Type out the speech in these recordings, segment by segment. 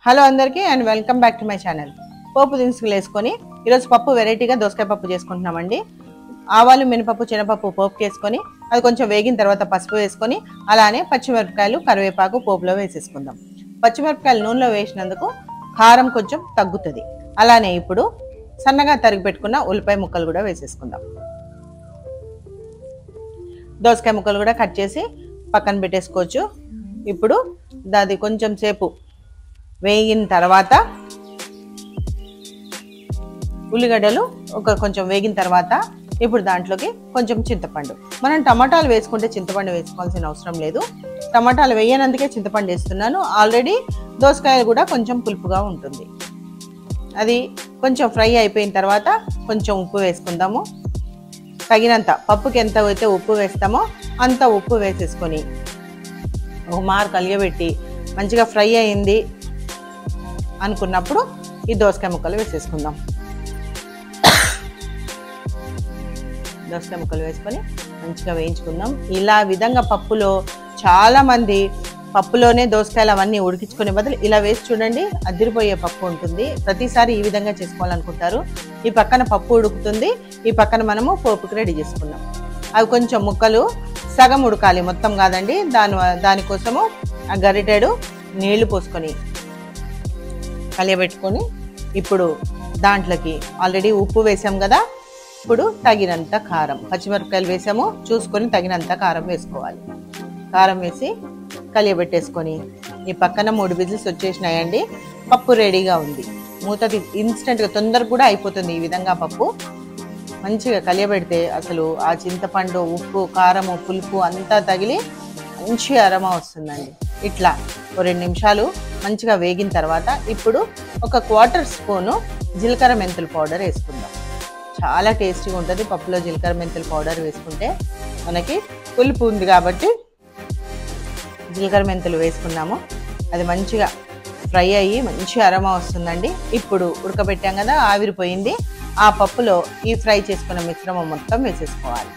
Hello అందరికీ and welcome back to my channel. పోపు దినుసులు వేసుకొని ఈరోజు పప్పు వెరైటీగా దోసకాయ పప్పు చేసుకుంటున్నామండి. ఆవాలు, మినపప్పు, శనగపప్పు పోపుకి వేసుకొని అది కొంచెం వేగిన తర్వాత పసుపు వేసుకొని అలానే పచ్చిమిరపకాయలు, కరివేపాకు పోపులో వేసేసుకుందాం. పచ్చిమిరపకాయలు నూనెలో వేసినందుకు కారం కొంచెం తగ్గుతుంది. అలానే ఇప్పుడు సన్నగా తరిగి పెట్టుకున్న ఉల్లిపాయ ముక్కలు కూడా వేసేసుకుందాం. దోసకాయ ముక్కలు కూడా కట్ చేసి పక్కన పెట్టేసుకోవచ్చు. ఇప్పుడు దాది కొంచెం సేపు వేగిన తర్వాత ఉల్లిగడ్డలు కొంచెం వేగిన తర్వాత ఇప్పుడు దాంట్లోకి కొంచెం చింతపండు. మనం టమాటాలు వేసుకుంటే చింతపండు వేసుకోవాల్సిన అవసరం లేదు. టమాటాలు వేయనందుకే చింతపండు వేస్తున్నాను. ఆల్రెడీ దోసకాయలు కూడా కొంచెం పులుపుగా ఉంటుంది. అది కొంచెం ఫ్రై అయిపోయిన తర్వాత కొంచెం ఉప్పు వేసుకుందాము. తగినంత పప్పుకి ఎంత అయితే ఉప్పు వేస్తామో అంత ఉప్పు వేసేసుకొని ఒక మారు కలియబెట్టి మంచిగా ఫ్రై అయింది అనుకున్నప్పుడు ఈ దోసకాయ ముక్కలు వేసేసుకుందాం. దోసకాయ ముక్కలు వేసుకొని మంచిగా వేయించుకుందాం. ఇలా విధంగా పప్పులో చాలామంది పప్పులోనే దోసకాయలు అవన్నీ ఉడికించుకునే బదులు ఇలా వేసి చూడండి, అదిరిపోయే పప్పు ఉంటుంది. ప్రతిసారి ఈ విధంగా చేసుకోవాలనుకుంటారు. ఈ పక్కన పప్పు ఉడుకుతుంది, ఈ పక్కన మనము పోపుకి రెడీ చేసుకున్నాం. అవి కొంచెం ముక్కలు సగం ఉడకాలి, మొత్తం కాదండి. దానికోసము ఆ గరిటెడు నీళ్లు పోసుకొని కలియబెట్టుకొని ఇప్పుడు దాంట్లోకి ఆల్రెడీ ఉప్పు వేసాం కదా, ఇప్పుడు తగినంత కారం, పచ్చిమిరపకాయలు వేసాము చూసుకొని తగినంత కారం వేసుకోవాలి. కారం వేసి కలియబెట్టేసుకొని ఈ పక్కన 3 విజిల్స్ వచ్చేసినాయండి. పప్పు రెడీగా ఉంది. మూత ఇన్స్టెంట్గా తొందరగా కూడా అయిపోతుంది. ఈ విధంగా పప్పు మంచిగా కలియబెడితే అసలు ఆ చింతపండు, ఉప్పు, కారము, పులుపు అంతా తగిలి మంచి అరమ వస్తుందండి. ఇట్లా 2 నిమిషాలు మంచిగా వేగిన తర్వాత ఇప్పుడు ఒక 1/4 స్పూను జీలకర్ర మెంతుల పౌడర్ వేసుకుందాం. చాలా టేస్టీగా ఉంటుంది. పప్పులో జీలకర్ర మెంతుల పౌడర్ వేసుకుంటే మనకి పులుపు ఉంది కాబట్టి జీలకర్ర మెంతులు వేసుకున్నాము. అది మంచిగా ఫ్రై అయ్యి మంచి అరమ వస్తుందండి. ఇప్పుడు ఉడకబెట్టాం కదా, ఆవిరిపోయింది. ఆ పప్పులో ఈ ఫ్రై చేసుకున్న మిశ్రమం మొత్తం వేసేసుకోవాలి.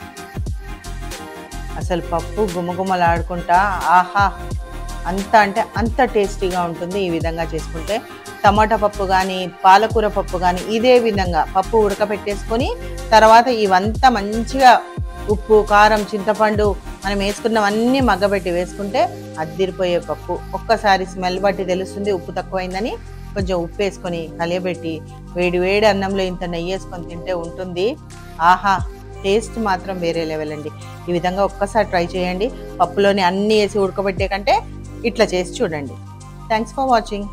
అసలు పప్పు గుమగుమలాడుకుంటా ఆహా అంటే అంత టేస్టీగా ఉంటుంది. ఈ విధంగా చేసుకుంటే టమాటా పప్పు కానీ పాలకూర పప్పు కానీ ఇదే విధంగా పప్పు ఉడకబెట్టేసుకొని తర్వాత ఇవంతా మంచిగా ఉప్పు, కారం, చింతపండు మనం వేసుకున్నవన్నీ మగ్గబెట్టి వేసుకుంటే అద్దిరిపోయే పప్పు. ఒక్కసారి స్మెల్ బట్టి తెలుస్తుంది ఉప్పు తక్కువైందని. కొంచెం ఉప్పు వేసుకొని కలియబెట్టి వేడి వేడి అన్నంలో ఇంత నెయ్యి వేసుకొని తింటే ఉంటుంది. ఆహా, టేస్ట్ మాత్రం వేరే లెవెల్ అండి. ఈ విధంగా ఒక్కసారి ట్రై చేయండి. పప్పులోని అన్నీ వేసి ఉడకబెట్టే కంటే ఇట్లా చేసి చూడండి. Thanks for watching.